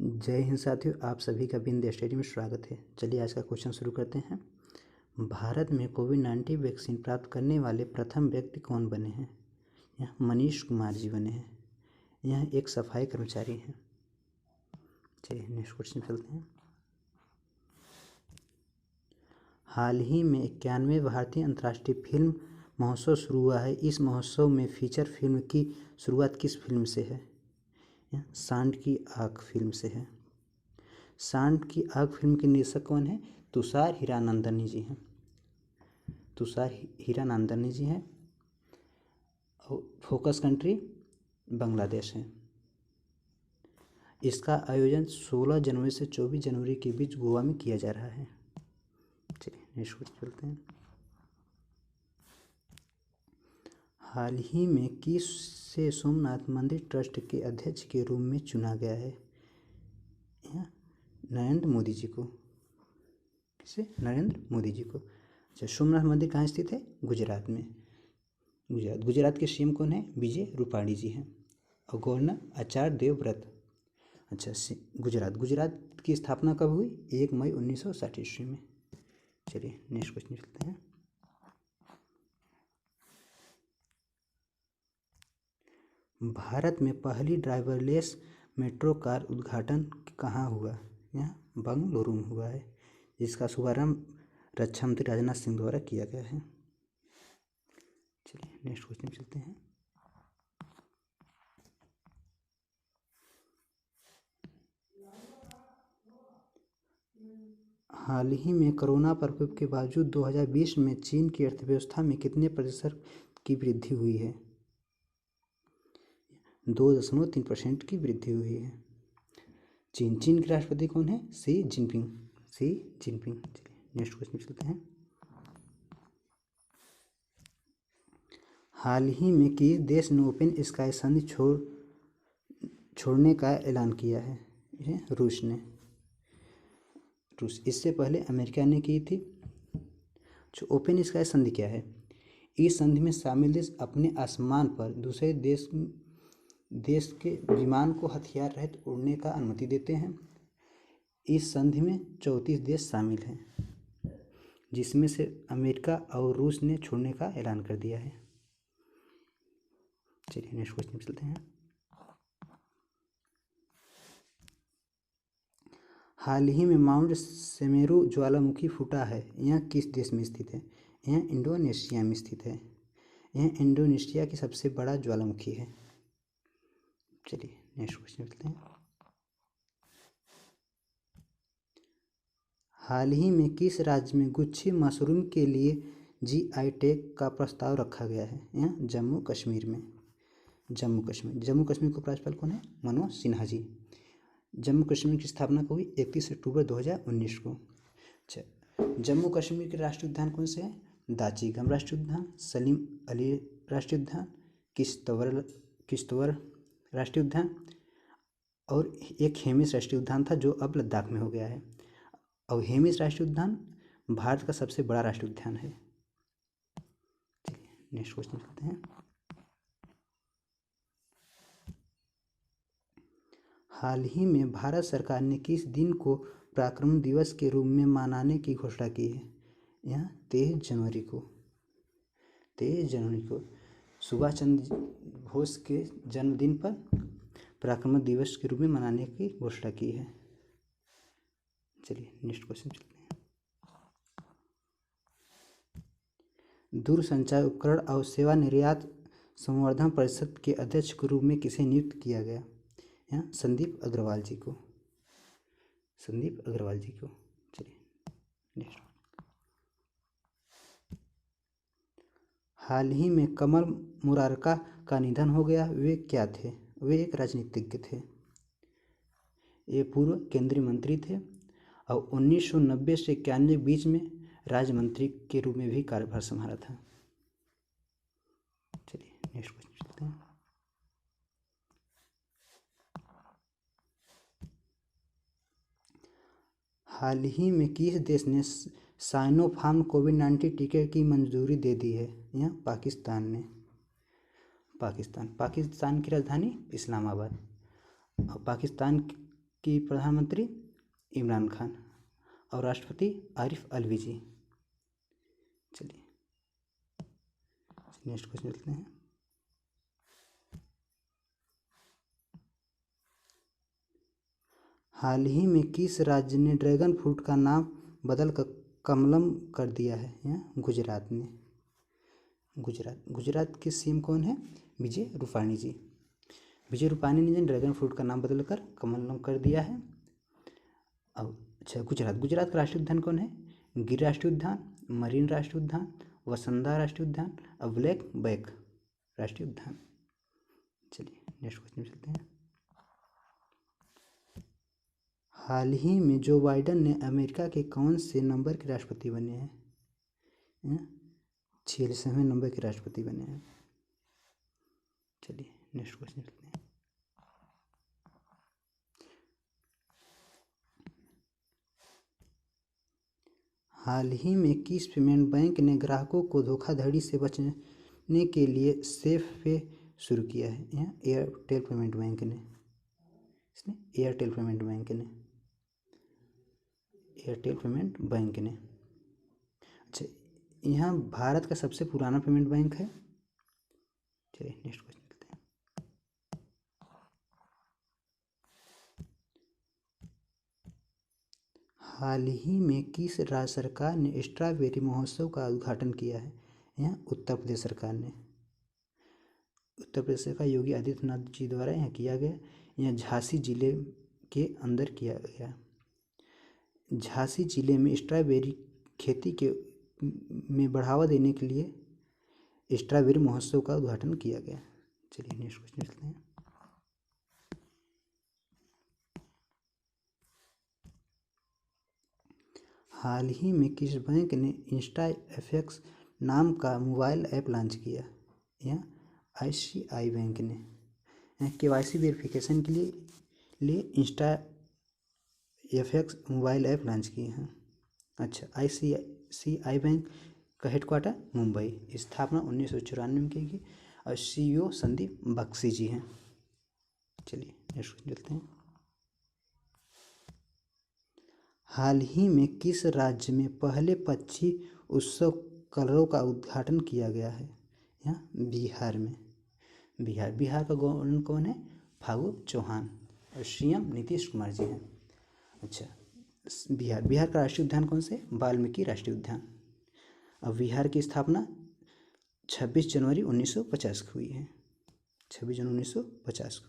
जय हिंद साथियों, आप सभी का बिंद स्टडी में स्वागत है। चलिए आज का क्वेश्चन शुरू करते हैं। भारत में कोविड-19 वैक्सीन प्राप्त करने वाले प्रथम व्यक्ति कौन बने हैं? यह मनीष कुमार जी बने हैं। यह एक सफाई कर्मचारी हैं। चलिए नेक्स्ट क्वेश्चन चलते हैं। हाल ही में 91वें भारतीय अंतर्राष्ट्रीय फिल्म महोत्सव शुरू हुआ है। इस महोत्सव में फीचर फिल्म की शुरुआत किस फिल्म से है? यह सांड की आँख फिल्म से है। सांड की आग फिल्म के निर्देशक कौन है? तुषार हीरानंदानी जी हैं। तुषार हीरानंदानी जी हैं। फोकस कंट्री बांग्लादेश है। इसका आयोजन 16 जनवरी से 24 जनवरी के बीच गोवा में किया जा रहा है। चलिए नेक्स्ट क्वेश्चन चलते हैं। हाल ही में किसे सोमनाथ मंदिर ट्रस्ट के अध्यक्ष के रूप में चुना गया है? नरेंद्र मोदी जी को। किसे? नरेंद्र मोदी जी को। अच्छा, सोमनाथ मंदिर कहाँ स्थित है? गुजरात में। गुजरात के सीएम कौन है? विजय रूपाणी जी हैं। और गवर्नर आचार्य देवव्रत। अच्छा, गुजरात की स्थापना कब हुई? 1 मई 1960 ईस्वी में। चलिए नेक्स्ट क्वेश्चन चलते हैं। भारत में पहली ड्राइवरलेस मेट्रो कार उद्घाटन कहाँ हुआ? यह बंगलुरु में हुआ है, जिसका शुभारंभ रक्षा मंत्री राजनाथ सिंह द्वारा किया गया है। चलिए नेक्स्ट क्वेश्चन चलते हैं। हाल ही में कोरोना प्रकोप के बावजूद 2020 में चीन की अर्थव्यवस्था में कितने प्रतिशत की वृद्धि हुई है? 2.3% की वृद्धि हुई है। चीन के राष्ट्रपति कौन है? Xi Jinping. चलिए नेक्स्ट क्वेश्चन चलते हैं। हाल ही में किस देश ने ओपन स्काई संधि छोड़ने का ऐलान किया है? रूस ने। इससे पहले अमेरिका ने की थी। जो ओपन स्काई संधि क्या है? इस संधि में शामिल देश अपने आसमान पर दूसरे देश के विमान को हथियार रहित उड़ने का अनुमति देते हैं। इस संधि में 34 देश शामिल हैं, जिसमें से अमेरिका और रूस ने छोड़ने का ऐलान कर दिया है। चलिए नेक्स्ट क्वेश्चन चलते हैं। हाल ही में माउंट सेमेरू ज्वालामुखी फूटा है। यह किस देश में स्थित है? यह इंडोनेशिया में स्थित है। यह इंडोनेशिया की सबसे बड़ा ज्वालामुखी है। चलिए नेक्स्ट क्वेश्चन चलते हैं। हाल ही में किस राज्य में गुच्छी मशरूम के लिए जीआई टैग का प्रस्ताव रखा गया है? यह जम्मू कश्मीर में। जम्मू कश्मीर को राज्यपाल कौन है? मनोज सिन्हा जी। जम्मू कश्मीर की स्थापना को हुई 31 अक्टूबर 2019 को। अच्छा, जम्मू कश्मीर के राष्ट्रीय उद्यान कौन से हैं? दाची गम राष्ट्रीय उद्यान, सलीम अली राष्ट्रीय उद्यान, किश्तवाड़ राष्ट्रीय उद्यान और एक हेमिस राष्ट्रीय उद्यान था, जो अब लद्दाख में हो गया है। और हेमिस राष्ट्रीय उद्यान भारत का सबसे बड़ा राष्ट्रीय उद्यान है। चलिए नेक्स्ट क्वेश्चन करते हैं। हाल ही में भारत सरकार ने किस दिन को पराक्रम दिवस के रूप में मनाने की घोषणा की है? यह 23 जनवरी को सुभाष चंद्र बोस के जन्मदिन पर पराक्रम दिवस के रूप में मनाने की घोषणा की है। चलिए नेक्स्ट क्वेश्चन चलते हैं। दूरसंचार उपकरण और सेवा निर्यात संवर्धन परिषद के अध्यक्ष के रूप में किसे नियुक्त किया गया? यहाँ संदीप अग्रवाल जी को। चलिए नेक्स्ट। हाल ही में कमल मुरारका का निधन हो गया। वे क्या थे? वे एक राजनीतिज्ञ थे। ये पूर्व केंद्रीय मंत्री थे और 1990 से 91 बीच में राज्य मंत्री के रूप में भी कार्यभार संभाला था। चलिए नेक्स्ट क्वेश्चन चलते हैं। हाल ही में किस देश ने साइनोफार्म कोविड-19 टीके की मंजूरी दे दी है? यह पाकिस्तान ने। पाकिस्तान की राजधानी इस्लामाबाद। और पाकिस्तान की प्रधानमंत्री इमरान खान और राष्ट्रपति आरिफ अलवी जी। चलिए नेक्स्ट क्वेश्चन चलते हैं। हाल ही में किस राज्य ने ड्रैगन फ्रूट का नाम बदल कर कमलम कर दिया है? गुजरात ने। गुजरात के सीएम कौन है? विजय रूपाणी जी। विजय रूपाणी ने ड्रैगन फ्रूट का नाम बदलकर कमलम कर दिया है। अब अच्छा, गुजरात का राष्ट्रीय उद्यान कौन है? गिर राष्ट्रीय उद्यान, मरीन राष्ट्रीय उद्यान, वसंदा राष्ट्रीय उद्यान और ब्लैक बैक राष्ट्रीय उद्यान। चलिए नेक्स्ट क्वेश्चन चलते हैं। हाल ही में जो बाइडन ने अमेरिका के कौन से नंबर के राष्ट्रपति बने हैं? 46वें नंबर के राष्ट्रपति बने हैं। चलिए नेक्स्ट क्वेश्चन चलते हैं। हाल ही में किस पेमेंट बैंक ने ग्राहकों को धोखाधड़ी से बचने के लिए सेफ पे शुरू किया है? एयरटेल पेमेंट बैंक ने। एयरटेल पेमेंट बैंक ने। अच्छा, यहाँ भारत का सबसे पुराना पेमेंट बैंक है। चलिए नेक्स्ट क्वेश्चन चलते हैं। हाल ही में किस राज्य सरकार ने स्ट्रॉबेरी महोत्सव का उद्घाटन किया है? यहाँ उत्तर प्रदेश सरकार ने। उत्तर प्रदेश का योगी आदित्यनाथ जी द्वारा यहाँ किया गया। यहाँ झांसी जिले के अंदर किया गया। झांसी जिले में स्ट्रॉबेरी खेती के में बढ़ावा देने के लिए स्ट्रॉबेरी महोत्सव का उद्घाटन किया गया। चलिए नेक्स्ट क्वेश्चन चलते हैं। हाल ही में किस बैंक ने इंस्टा एफएक्स नाम का मोबाइल ऐप लॉन्च किया? यह ICICI बैंक ने। KYC वेरिफिकेशन के लिए Insta FX mobile app launch किए हैं। अच्छा, ICICI बैंक का हेडक्वार्टर मुंबई, स्थापना 1994 में की गई और CEO संदीप बख्शी जी हैं। चलिए नेक्स्ट क्वेश्चन चलते हैं। हाल ही में किस राज्य में पहले पक्षी उत्सव कलरव का उद्घाटन किया गया है? यहाँ बिहार में। बिहार का गवर्नर कौन है? फागू चौहान और CM नीतीश कुमार जी हैं। अच्छा, बिहार का राष्ट्रीय उद्यान कौन से? वाल्मीकि राष्ट्रीय उद्यान। अब बिहार की स्थापना 26 जनवरी 1950 को हुई है। 26 जनवरी 1950 को।